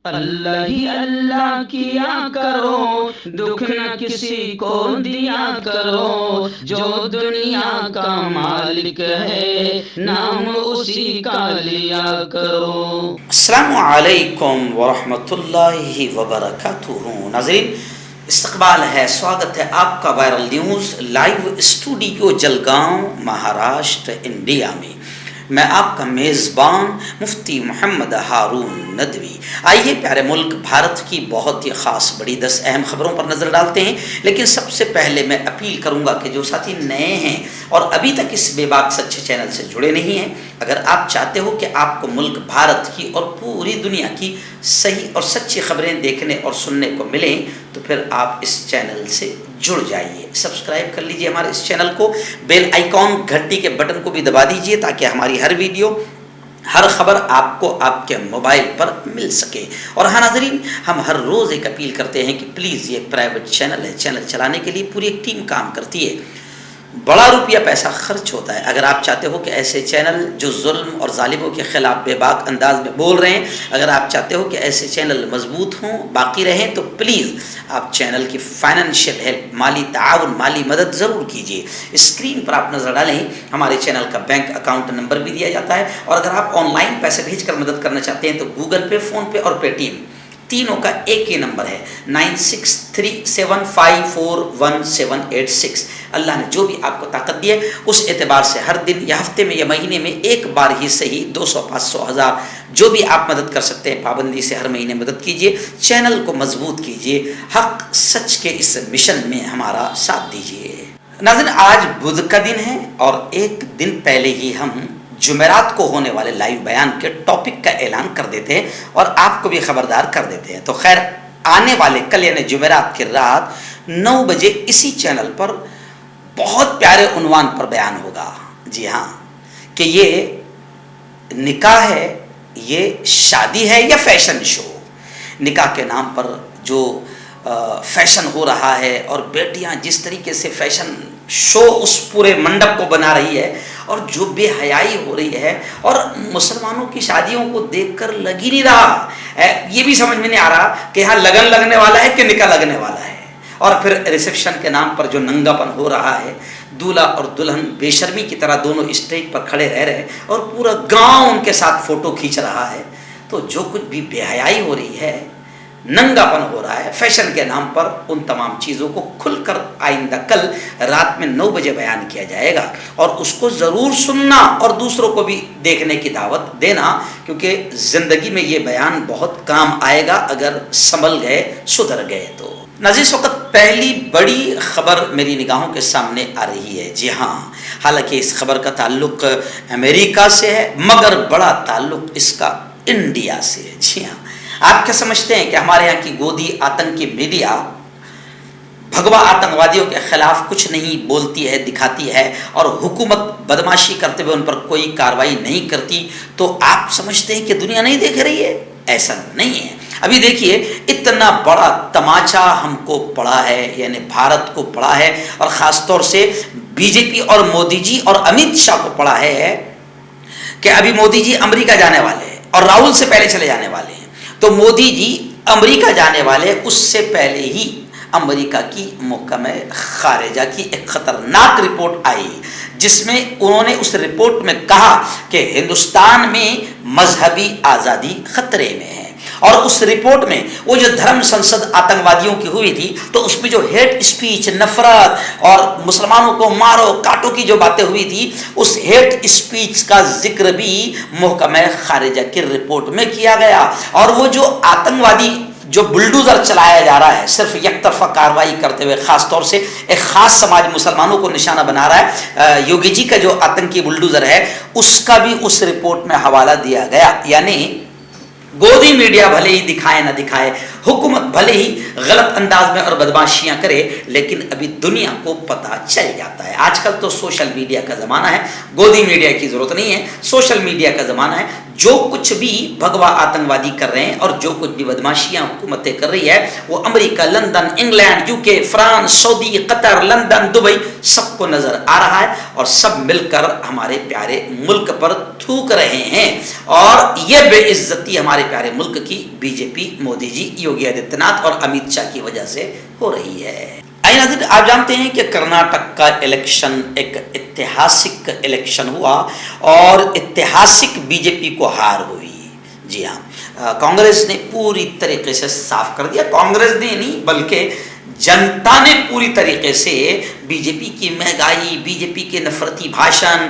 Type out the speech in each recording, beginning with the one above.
اللہ ہی اللہ کیا کرو، دکھ نہ کسی کو دیا کرو، جو دنیا کا مالک ہے نام اسی کا لیا کرو۔ السلام علیکم ورحمۃ اللہ وبرکاتہ۔ ناظرین، استقبال ہے، سواگت ہے آپ کا viral news live studio Jalgaon, Maharashtra, India میں۔ میں آپ کا میزبان مفتی محمد ہارون ندوی۔ آئیے پیارے ملک بھارت کی بہت ہی خاص بڑی 10 اہم خبروں پر نظر ڈالتے ہیں، لیکن سب سے پہلے میں اپیل کروں گا کہ جو ساتھی نئے ہیں اور ابھی تک اس بے باک سچے چینل سے جڑے نہیں ہیں، اگر آپ چاہتے ہو کہ آپ کو ملک بھارت کی اور پوری دنیا کی صحیح اور سچی خبریں دیکھنے اور سننے کو ملیں تو پھر آپ اس چینل سے جڑ جائیے، سبسکرائب کر لیجئے ہمارے اس چینل کو، بیل آئیکن گھنٹی کے بٹن کو بھی دبا دیجئے تاکہ ہماری ہر ویڈیو، ہر خبر آپ کو آپ کے موبائل پر مل سکے۔ اور ہاں ناظرین، ہم ہر روز ایک اپیل کرتے ہیں کہ پلیز یہ ایک پرائیویٹ چینل ہے، چینل چلانے کے لیے پوری ایک ٹیم کام کرتی ہے، بڑا روپیہ پیسہ خرچ ہوتا ہے۔ اگر آپ چاہتے ہو کہ ایسے چینل جو ظلم اور ظالموں کے خلاف بے باک انداز میں بول رہے ہیں، اگر آپ چاہتے ہو کہ ایسے چینل مضبوط ہوں، باقی رہیں، تو پلیز آپ چینل کی فائنینشیل ہیلپ، مالی تعاون، مالی مدد ضرور کیجیے۔ اسکرین پر آپ نظر ڈالیں، ہمارے چینل کا بینک اکاؤنٹ نمبر بھی دیا جاتا ہے، اور اگر آپ آن لائن پیسے بھیج کر مدد کرنا چاہتے ہیں تو گوگل پے، فون پے اور پے ٹی ایم تینوں کا ایک ہی نمبر ہے، 9637541786۔ اللہ نے جو بھی آپ کو طاقت دی ہے اس اعتبار سے ہر دن یا ہفتے میں یا مہینے میں ایک بار ہی صحیح 200، 500، 1000 جو بھی آپ مدد کر سکتے ہیں، پابندی سے ہر مہینے مدد کیجیے، چینل کو مضبوط کیجیے، حق سچ کے اس مشن میں ہمارا ساتھ دیجیے۔ ناظرین، آج بدھ کا دن ہے اور ایک دن پہلے ہی ہم جمعرات کو ہونے والے لائیو بیان کے ٹاپک کا اعلان کر دیتے ہیں اور آپ کو بھی خبردار کر دیتے ہیں۔ تو خیر، آنے والے کل یعنی جمعرات کی رات 9 بجے اسی چینل پر بہت پیارے عنوان پر بیان ہوگا، جی ہاں، کہ یہ نکاح ہے، یہ شادی ہے یا فیشن شو۔ نکاح کے نام پر جو فیشن ہو رہا ہے اور بیٹیاں جس طریقے سے فیشن شو اس پورے منڈپ کو بنا رہی ہے، اور جو بے حیائی ہو رہی ہے، اور مسلمانوں کی شادیوں کو دیکھ کر لگ ہی نہیں رہا، یہ بھی سمجھ میں نہیں آ رہا کہ یہاں لگن لگنے والا ہے کہ نکاح لگنے والا ہے۔ اور پھر ریسیپشن کے نام پر جو ننگا پن ہو رہا ہے، دولہا اور دلہن بے شرمی کی طرح دونوں اسٹیج پر کھڑے رہ رہے ہیں اور پورا گاؤں ان کے ساتھ فوٹو کھینچ رہا ہے۔ تو جو کچھ بھی بے حیائی ہو رہی ہے، ننگا پن ہو رہا ہے فیشن کے نام پر، ان تمام چیزوں کو کھل کر آئندہ کل رات میں 9 بجے بیان کیا جائے گا، اور اس کو ضرور سننا اور دوسروں کو بھی دیکھنے کی دعوت دینا، کیونکہ زندگی میں یہ بیان بہت کام آئے گا اگر سنبھل گئے، سدھر گئے تو۔ ناظرین، اس وقت پہلی بڑی خبر میری نگاہوں کے سامنے آ رہی ہے، جی ہاں، حالانکہ اس خبر کا تعلق امریکہ سے ہے مگر بڑا تعلق اس کا انڈیا سے ہے۔ جی ہاں، آپ کیا سمجھتے ہیں کہ ہمارے یہاں کی گودی آتنکی میڈیا بھگوا آتنکوادیوں کے خلاف کچھ نہیں بولتی ہے، دکھاتی ہے، اور حکومت بدماشی کرتے ہوئے ان پر کوئی کارروائی نہیں کرتی، تو آپ سمجھتے ہیں کہ دنیا نہیں دیکھ رہی ہے؟ ایسا نہیں ہے۔ ابھی دیکھیے، اتنا بڑا تماچا ہم کو پڑا ہے، یعنی بھارت کو پڑا ہے، اور خاص طور سے بی جے پی اور مودی جی اور امت شاہ کو پڑا ہے کہ ابھی مودی جی امریکہ جانے والے ہیں اور راہل سے پہلے چلے جانے والے ہیں۔ تو مودی جی امریکہ جانے والے، اس سے پہلے ہی امریکہ کی محکمہ خارجہ کی ایک خطرناک رپورٹ آئی، جس میں انہوں نے اس رپورٹ میں کہا کہ ہندوستان میں مذہبی آزادی خطرے میں ہے۔ اور اس رپورٹ میں وہ جو دھرم سنسد آتنکوادیوں کی ہوئی تھی، تو اس میں جو ہیٹ اسپیچ، نفرت اور مسلمانوں کو مارو کاٹو کی جو باتیں ہوئی تھی، اس ہیٹ اسپیچ کا ذکر بھی محکمہ خارجہ کی رپورٹ میں کیا گیا۔ اور وہ جو آتنکوادی جو بلڈوزر چلایا جا رہا ہے صرف یک طرفہ کارروائی کرتے ہوئے، خاص طور سے ایک خاص سماج مسلمانوں کو نشانہ بنا رہا ہے، یوگی جی کا جو آتنکی بلڈوزر ہے، اس کا بھی اس رپورٹ میں حوالہ دیا گیا۔ یعنی گودی میڈیا بھلے ہی دکھائے نہ دکھائے، حکومت بھلے ہی غلط انداز میں اور بدماشیاں کرے، لیکن ابھی دنیا کو پتہ چل جاتا ہے۔ آج کل تو سوشل میڈیا کا زمانہ ہے، گودی میڈیا کی ضرورت نہیں ہے، سوشل میڈیا کا زمانہ ہے۔ जो कुछ भी भगवा आतंकवादी कर रहे हैं और जो कुछ भी बदमाशियां हुकूमतें कर रही है वो America, London, England, UK, France, Saudi, Qatar, London, Dubai सबको नजर आ रहा है और सब मिलकर हमारे प्यारे मुल्क पर थूक रहे हैं। और ये बेइज्जती हमारे प्यारे मुल्क की बीजेपी, मोदी जी, योगी आदित्यनाथ और अमित शाह की वजह से हो रही है। आप जानते हैं कि कर्नाटक का इलेक्शन एक ऐतिहासिक इलेक्शन हुआ और ऐतिहासिक बीजेपी को हार हुई। जी हाँ, कांग्रेस ने पूरी तरीके से साफ कर दिया, कांग्रेस ने नहीं बल्कि जनता ने पूरी तरीके से बीजेपी की महंगाई, बीजेपी के नफरती भाषण,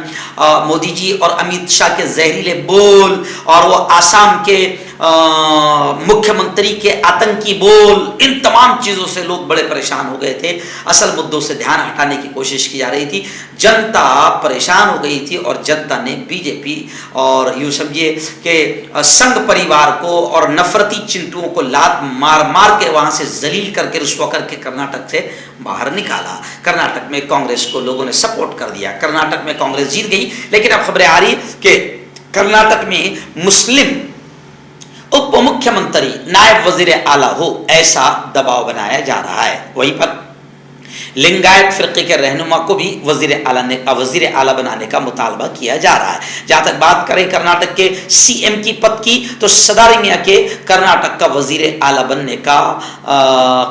मोदी जी और अमित शाह के जहरीले बोल और वो आसाम के मुख्यमंत्री के आतंकी बोल, इन तमाम चीज़ों से लोग बड़े परेशान हो गए थे। असल मुद्दों से ध्यान हटाने की कोशिश की जा रही थी, जनता परेशान हो गई थी और जनता ने बीजेपी और यूँ समझिए कि संघ परिवार को और नफरती चिंटुओं को लात मार मार के वहाँ से जलील करके, रुसवा करके कर्नाटक से बाहर निकाला। कर्नाटक में कांग्रेस को लोगों ने सपोर्ट कर दिया, कर्नाटक में कांग्रेस जीत गई। लेकिन अब खबरें आ रही कि कर्नाटक में मुस्लिम उप मुख्यमंत्री नायब वजीर आला हो ऐसा दबाव बनाया जा रहा है। वहीं पर लिंगायत फिरके के रहनुमा को भी वजीर आला बनाने का मुतालबा किया जा रहा है। जहां तक बात करें कर्नाटक के सीएम की पद की तो सदारंगिया के कर्नाटक का वजीर आला बनने का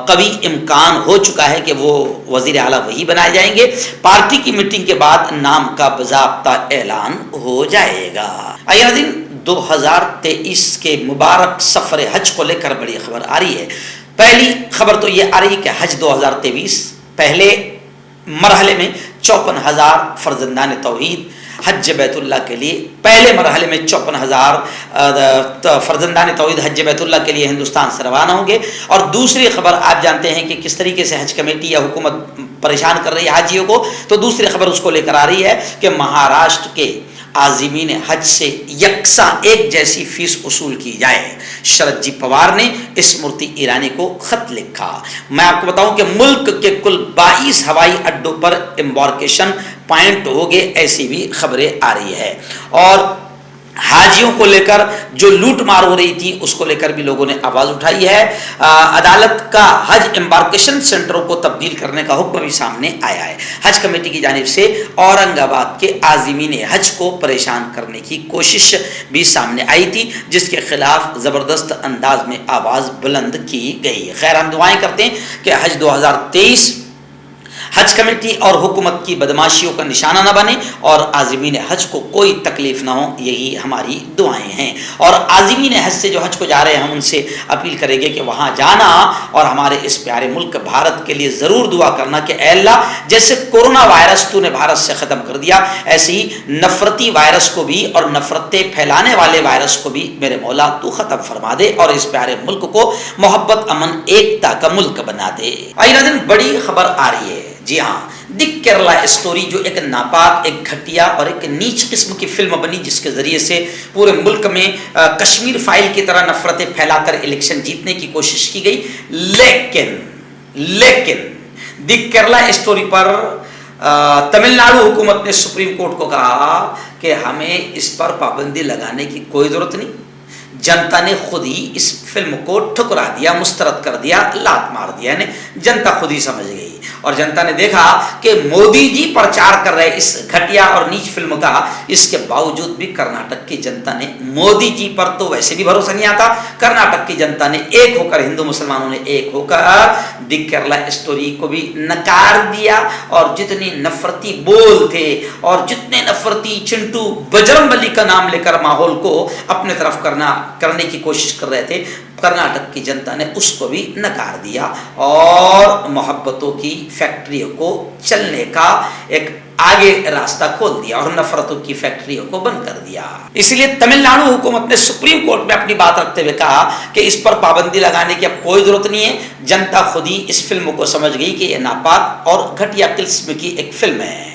कभी इम्कान हो चुका है कि वो वजीर आला वही बनाए जाएंगे। पार्टी की मीटिंग के बाद नाम का बाज़ाब्ता ऐलान हो जाएगा। आइए दिन 2023 के मुबारक सफर हज को लेकर बड़ी खबर आ रही है। पहली खबर तो ये आ रही है कि हज 2023 पहले मरहले में 54,000 फर्जंदान तौहीद हज बैतुल्ला के लिए, पहले मरहले में 54,000 फर्जंदान तौहीद हज बैतुल्ला के लिए हिंदुस्तान से रवाना होंगे। और दूसरी खबर आप जानते हैं कि किस तरीके से हज कमेटी या हुकूमत परेशान कर रही है हाजियों को, तो दूसरी खबर उसको लेकर आ रही है कि महाराष्ट्र के आज़िमीन हज से यकसा एक जैसी फीस वसूल की जाए। शरद जी पवार ने स्मृति ईरानी को खत लिखा। मैं आपको बताऊं कि मुल्क के कुल 22 हवाई अड्डों पर एम्बार्केशन पॉइंट हो गए, ऐसी भी खबरें आ रही है। और हाजियों को लेकर जो लूट मार हो रही थी उसको लेकर भी लोगों ने आवाज़ उठाई है। अदालत का हज एम्बार्केशन सेंटरों को तब्दील करने का हुक्म भी सामने आया है। हज कमेटी की जानिब से औरंगाबाद के आज़िमीन हज को परेशान करने की कोशिश भी सामने आई थी, जिसके खिलाफ ज़बरदस्त अंदाज में आवाज़ बुलंद की गई। खैर, हम दुआएं करते हैं कि हज 2023 हज कमेटी और हुकूमत की बदमाशियों का निशाना न बने और आज़िमीन हज को कोई तकलीफ ना हो, यही हमारी दुआएं हैं। और आज़िमीन हज से जो हज को जा रहे हैं हम उनसे अपील करेंगे कि वहाँ जाना और हमारे इस प्यारे मुल्क भारत के लिए ज़रूर दुआ करना कि ऐ अल्लाह, जैसे कोरोना वायरस तूने भारत से ख़त्म कर दिया, ऐसे ही नफ़रती वायरस को भी और नफ़रतें फैलाने वाले वायरस को भी मेरे मौला तू ख़त्म फरमा दे और इस प्यारे मुल्क को मोहब्बत, अमन, एकता का मुल्क बना दे। आइए दिन बड़ी खबर आ रही है। जी हाँ, द केरला स्टोरी जो एक नापाक, एक घटिया और एक नीच किस्म की फिल्म बनी, जिसके जरिए से पूरे मुल्क में कश्मीर फाइल की तरह नफरतें फैलाकर इलेक्शन जीतने की कोशिश की गई। लेकिन द केरला स्टोरी पर तमिलनाडु हुकूमत ने सुप्रीम कोर्ट को कहा कि हमें इस पर पाबंदी लगाने की कोई जरूरत नहीं। जनता ने खुद ही इस फिल्म को ठुकरा दिया, मुस्तरद कर दिया, लात मार दिया। जनता खुद ही समझ गई और जनता ने देखा कि मोदी जी प्रचार कर रहे इस घटिया और नीच फिल्म का, इसके बावजूद भी कर्नाटक की जनता ने, मोदी जी पर तो वैसे भी भरोसा नहीं आता, कर्नाटक की जनता ने एक होकर, हिंदू मुसलमानों ने एक होकर द केरला स्टोरी को भी नकार दिया। और जितने नफरती बोल थे और जितने नफरती चिंटू बजरंगबली का नाम लेकर माहौल को अपने तरफ करने की कोशिश कर रहे थे, कर्नाटक की जनता ने उसको भी नकार दिया और मोहब्बतों की फैक्ट्रियों को चलने का एक आगे रास्ता खोल दिया और नफरतों की फैक्ट्रियों को बंद कर दिया। इसलिए तमिलनाडु हुकूमत ने सुप्रीम कोर्ट में अपनी बात रखते हुए कहा कि इस पर पाबंदी लगाने की अब कोई जरूरत नहीं है। जनता खुद ही इस फिल्म को समझ गई कि यह नापाक और घटिया किस्म की एक फिल्म है।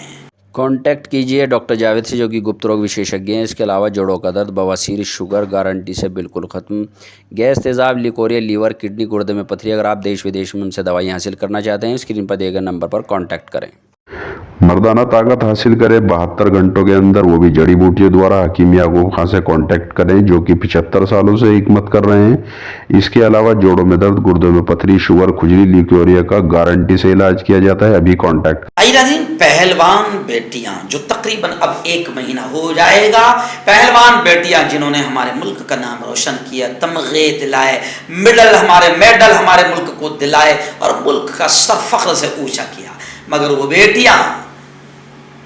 कांटेक्ट कीजिए डॉक्टर जावेद से, जो कि गुप्त रोग विशेषज्ञ हैं। इसके अलावा जोड़ों का दर्द, बवासीर, शुगर गारंटी से बिल्कुल ख़त्म, गैस, तेज़ाब, लिकोरिया, लीवर, किडनी, गुर्दे में पथरी। अगर आप देश विदेश में उनसे दवाई हासिल करना चाहते हैं, स्क्रीन पर दिए गए नंबर पर कांटेक्ट करें। मर्दाना ताकत हासिल करें 72 घंटों के अंदर, वो भी जड़ी बूटियों द्वारा। हकीम याकूब खान से कांटेक्ट करें जो कि 75 सालों से हिकमत कर रहे हैं। इसके अलावा जोड़ों में दर्द, गुर्दों में पथरी, शुगर, खुजली, ल्यूकोरिया का गारंटी से इलाज किया जाता है। अभी कांटेक्ट। पहलवान बेटियां जो तकरीबन अब 1 महीना हो जाएगा, पहलवान बेटियां जिन्होंने हमारे मुल्क का नाम रोशन किया, तमगे दिलाए, मेडल हमारे मुल्क को दिलाए और मुल्क का सर फख्र से ऊंचा किया, मगर वो बेटियां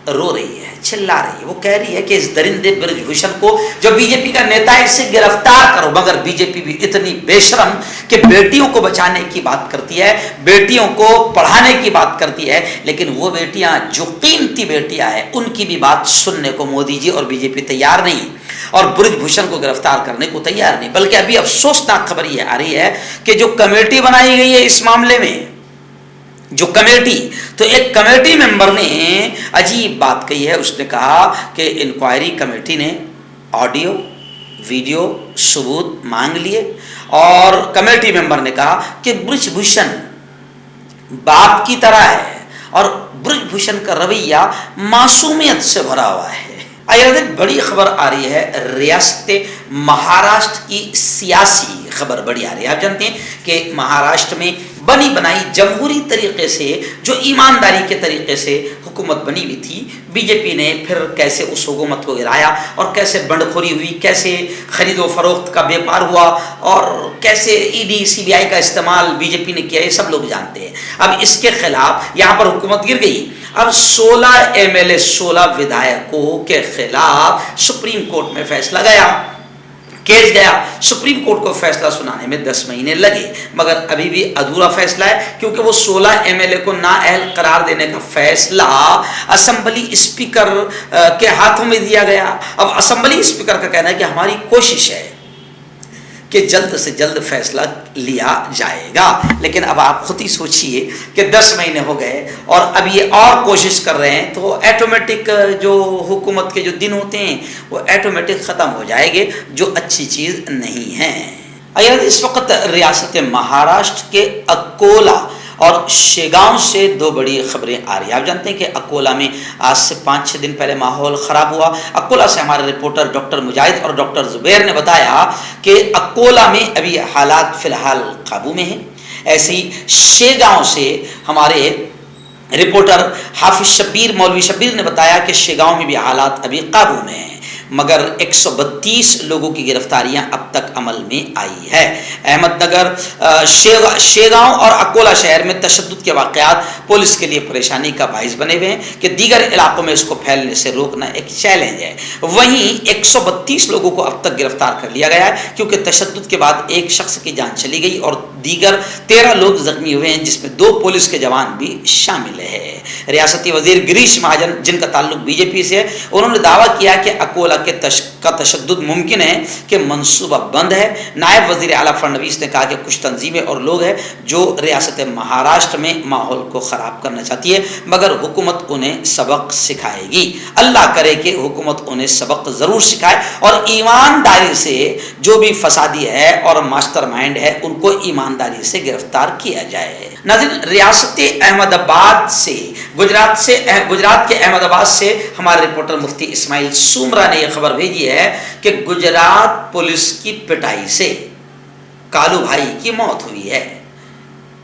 रो रही है, चिल्ला रही है। वो कह रही है कि इस दरिंदे ब्रजभूषण को जो बीजेपी का नेता है इसे गिरफ्तार करो, मगर बीजेपी भी इतनी बेशरम कि बेटियों को बचाने की बात करती है, बेटियों को पढ़ाने की बात करती है, लेकिन वो बेटियां जो कीमती बेटियां हैं उनकी भी बात सुनने को मोदी जी और बीजेपी तैयार नहीं, और ब्रजभूषण को गिरफ्तार करने को तैयार नहीं। बल्कि अभी अफसोसनाक खबर यह आ रही है कि जो कमेटी बनाई गई है इस मामले में, जो कमेटी, तो एक कमेटी मेंबर ने अजीब बात कही है। उसने कहा कि इंक्वायरी कमेटी ने ऑडियो वीडियो सबूत मांग लिए और कमेटी मेंबर ने कहा कि ब्रजभूषण बाप की तरह है और ब्रजभूषण का रवैया मासूमियत से भरा हुआ है। आइए बड़ी खबर आ रही है, रियासत महाराष्ट्र की सियासी खबर बड़ी आ रही है। आप जानते हैं कि महाराष्ट्र में बनी बनाई जमहूरी तरीके से, जो ईमानदारी के तरीके से हुकूमत बनी हुई थी, बीजेपी ने फिर कैसे उस हुकूमत को गिराया और कैसे बंडखोरी हुई, कैसे खरीदो फरोख्त का व्यापार हुआ और कैसे ईडी सीबीआई का इस्तेमाल बीजेपी ने किया, ये सब लोग जानते हैं। अब इसके खिलाफ यहाँ पर हुकूमत गिर गई। अब 16 एमएलए 16 विधायकों के खिलाफ सुप्रीम कोर्ट में फैसला गया, केस गया। सुप्रीम कोर्ट को फैसला सुनाने में 10 महीने लगे, मगर अभी भी अधूरा फैसला है, क्योंकि वो 16 एमएलए को नाअहल करार देने का फैसला असेंबली स्पीकर के हाथों में दिया गया। अब असेंबली स्पीकर का कहना है कि हमारी कोशिश है कि जल्द से जल्द फैसला लिया जाएगा, लेकिन अब आप खुद ही सोचिए कि 10 महीने हो गए और अब ये और कोशिश कर रहे हैं, तो ऑटोमेटिक जो हुकूमत के जो दिन होते हैं वो ऑटोमेटिक ख़त्म हो जाएंगे, जो अच्छी चीज़ नहीं है। अगर इस वक्त रियासत महाराष्ट्र के अकोला और शेगांव से 2 बड़ी खबरें आ रही हैं। आप जानते हैं कि अकोला में आज से 5-6 दिन पहले माहौल ख़राब हुआ। अकोला से हमारे रिपोर्टर डॉक्टर मुजाहिद और डॉक्टर जुबैर ने बताया कि अकोला में अभी हालात फ़िलहाल काबू में हैं। ऐसे ही शेगांव से हमारे रिपोर्टर हाफिज शब्बीर, मौलवी शब्बीर ने बताया कि शेगांव में भी हालात अभी काबू में हैं, मगर 132 लोगों की गिरफ्तारियां अब तक अमल में आई है। अहमदनगर, शेगांव और अकोला शहर में तशद्दुद के वाक़यात पुलिस के लिए परेशानी का बाइस बने हुए हैं कि दीगर इलाकों में इसको फैलने से रोकना एक चैलेंज है। वहीं 132 लोगों को अब तक गिरफ्तार कर लिया गया है, क्योंकि तशद्दुद के बाद एक शख्स की जान चली गई और दीगर 13 लोग जख्मी हुए हैं, जिसमें 2 पुलिस के जवान भी शामिल है। रियासती वजीर गिरीश महाजन, जिनका ताल्लुक बीजेपी से है, उन्होंने दावा किया कि अकोला का तशद्दुद मुमकिन है कि मंसूबा बंद है। नायब वजीर आला फडणवीस ने कहा कि कुछ तंजीमें और लोग हैं जो रियासत महाराष्ट्र में माहौल को ख़राब करना चाहती है, मगर हुकूमत उन्हें सबक सिखाएगी। अल्लाह करे कि हुकूमत उन्हें सबक ज़रूर सिखाए और ईमानदारी से जो भी फसादी है और मास्टरमाइंड है उनको ईमानदारी से गिरफ्तार किया जाए। नाज़रीन, रियासत अहमदाबाद से गुजरात के अहमदाबाद से हमारे रिपोर्टर मुफ्ती इस्माइल सुमरा ने यह खबर भेजी है कि गुजरात पुलिस की पिटाई से कालू भाई की मौत हुई है।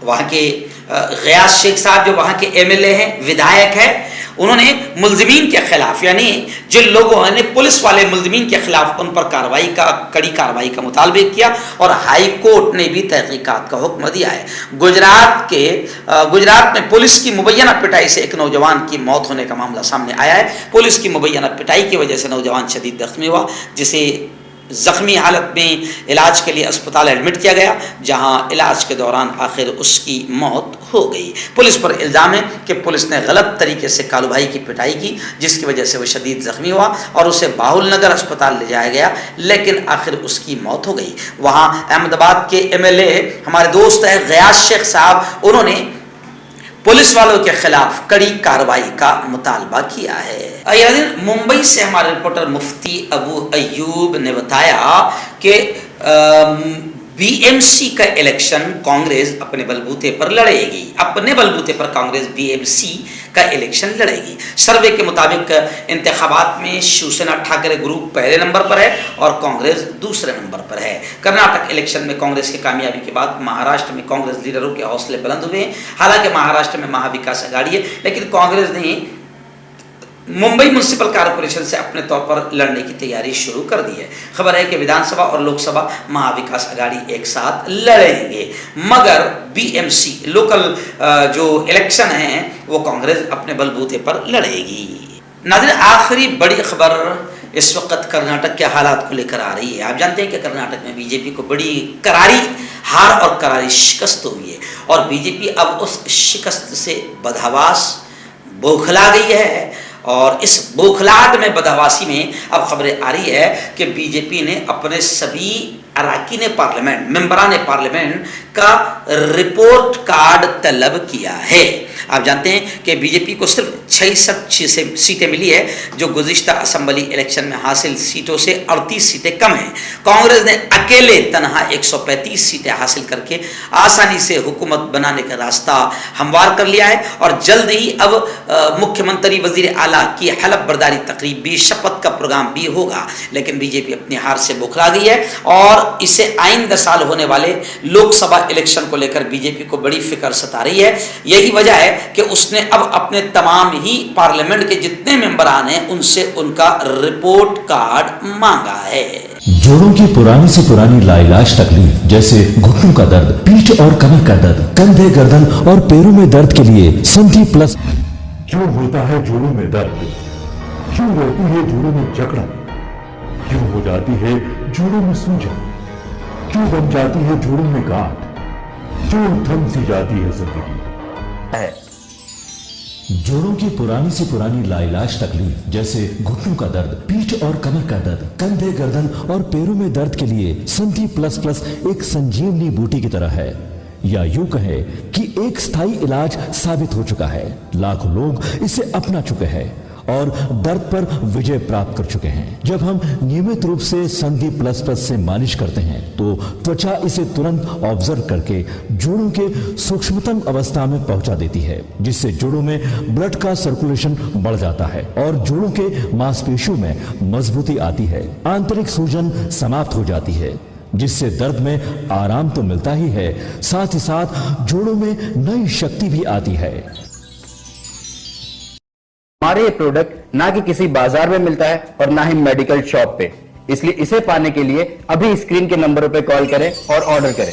वहाँ के गयास शेख साहब, जो वहाँ के एमएलए हैं, विधायक हैं, उन्होंने मुल्जिमीन के खिलाफ, यानी जिन लोगों ने पुलिस वाले मुल्जिमीन के खिलाफ उन पर कड़ी कार्रवाई का मुतालबा किया और हाई कोर्ट ने भी तहकीकात का हुक्म दिया है। गुजरात में पुलिस की मुबैना पिटाई से एक नौजवान की मौत होने का मामला सामने आया है। पुलिस की मुबैना पिटाई की वजह से नौजवान शदीद जख्मी हुआ, जिसे जख्मी हालत में इलाज के लिए अस्पताल एडमिट किया गया, जहां इलाज के दौरान आखिर उसकी मौत हो गई। पुलिस पर इल्ज़ाम है कि पुलिस ने गलत तरीके से कालू भाई की पिटाई की, जिसकी वजह से वो शदीद जख्मी हुआ और उसे बाहुल नगर अस्पताल ले जाया गया, लेकिन आखिर उसकी मौत हो गई। वहाँ अहमदाबाद के एमएलए हमारे दोस्त हैं गयास शेख साहब, उन्होंने पुलिस वालों के खिलाफ कड़ी कार्रवाई का मुतालबा किया है। मुंबई से हमारे रिपोर्टर मुफ्ती अबू अयूब ने बताया कि बीएमसी का इलेक्शन कांग्रेस अपने बलबूते पर लड़ेगी। अपने बलबूते पर कांग्रेस बीएमसी का इलेक्शन लड़ेगी। सर्वे के मुताबिक इंतखाबात में शिवसेना ठाकरे ग्रुप पहले नंबर पर है और कांग्रेस दूसरे नंबर पर है। कर्नाटक इलेक्शन में कांग्रेस की कामयाबी के बाद महाराष्ट्र में कांग्रेस लीडरों के हौसले बुलंद हुए हैं। हालांकि महाराष्ट्र में महाविकास आघाड़ी है, लेकिन कांग्रेस ने मुंबई म्युनिसिपल कॉर्पोरेशन से अपने तौर पर लड़ने की तैयारी शुरू कर दी है। खबर है कि विधानसभा और लोकसभा महाविकास आघाड़ी एक साथ लड़ेंगे, मगर बीएमसी लोकल जो इलेक्शन है वो कांग्रेस अपने बलबूते पर लड़ेगी। नाज़रीन, आखिरी बड़ी खबर इस वक्त कर्नाटक के हालात को लेकर आ रही है। आप जानते हैं कि कर्नाटक में बीजेपी को बड़ी करारी हार और करारी शिकस्त हुई है और बीजेपी अब उस शिकस्त से बदहवास बौखला गई है। और इस बौखलाहट में, बदहवासी में अब खबरें आ रही है कि बीजेपी ने अपने सभी अरकान पार्लियामेंट, मेंबरान पार्लियामेंट का रिपोर्ट कार्ड तलब किया है। आप जानते हैं कि बीजेपी को सिर्फ 66 सीटें मिली है, जो गुज़िश्ता असेंबली इलेक्शन में हासिल सीटों से 38 सीटें कम हैं। कांग्रेस ने अकेले तनहा 135 सीटें हासिल करके आसानी से हुकूमत बनाने का रास्ता हमवार कर लिया है और जल्द ही अब मुख्यमंत्री वजीर आला की हलफ बर्दारी तकरीब भी, शपथ का प्रोग्राम भी होगा। लेकिन बीजेपी अपनी हार से बौखला गई है और इसे आइंदा साल होने वाले लोकसभा इलेक्शन को लेकर बीजेपी को बड़ी फिक्र सता रही है। यही वजह है कि उसने अब अपने तमाम ही पार्लियामेंट के जितने मेंबरान हैं उनसे उनका रिपोर्ट कार्ड मांगा है। जोड़ों की पुरानी से पुरानी लाइलाज तकलीफ जैसे घुटनों का दर्द, पीठ और कमर का दर्द, कंधे, गर्दन और पैरों में दर्द के लिए संधि प्लस। क्यों होता है जोड़ों में दर्द? क्यों रहती है जोड़ों में जकड़न? क्यों हो जाती है जोड़ों में सूजन? क्यों बन जाती है जोड़ों में गांठ? क्यों थम सी जाती है जिंदगी? जोड़ों की पुरानी से पुरानी लाइलाज तकलीफ जैसे घुटनों का दर्द, पीठ और कमर का दर्द, कंधे, गर्दन और पैरों में दर्द के लिए संधि प्लस प्लस एक संजीवनी बूटी की तरह है, या यूं कहे कि एक स्थायी इलाज साबित हो चुका है। लाखों लोग इसे अपना चुके हैं और दर्द पर विजय प्राप्त कर चुके हैं। जब हम नियमित रूप से संधि प्लस प्लस से मालिश करते हैं तो त्वचा इसे तुरंत ऑब्जर्व करके जोड़ों के सूक्ष्मतम अवस्था में पहुंचा देती है, जिससे जोड़ों में ब्लड का सर्कुलेशन बढ़ जाता है और जोड़ों के मांसपेशियों में मजबूती आती है। आंतरिक सूजन समाप्त हो जाती है, जिससे दर्द में आराम तो मिलता ही है, साथ ही साथ जोड़ों में नई शक्ति भी आती है। हमारे ये प्रोडक्ट ना कि किसी बाजार में मिलता है और ना ही मेडिकल शॉप पे, इसलिए इसे पाने के लिए अभी स्क्रीन के नंबरों पे कॉल करें और ऑर्डर करें।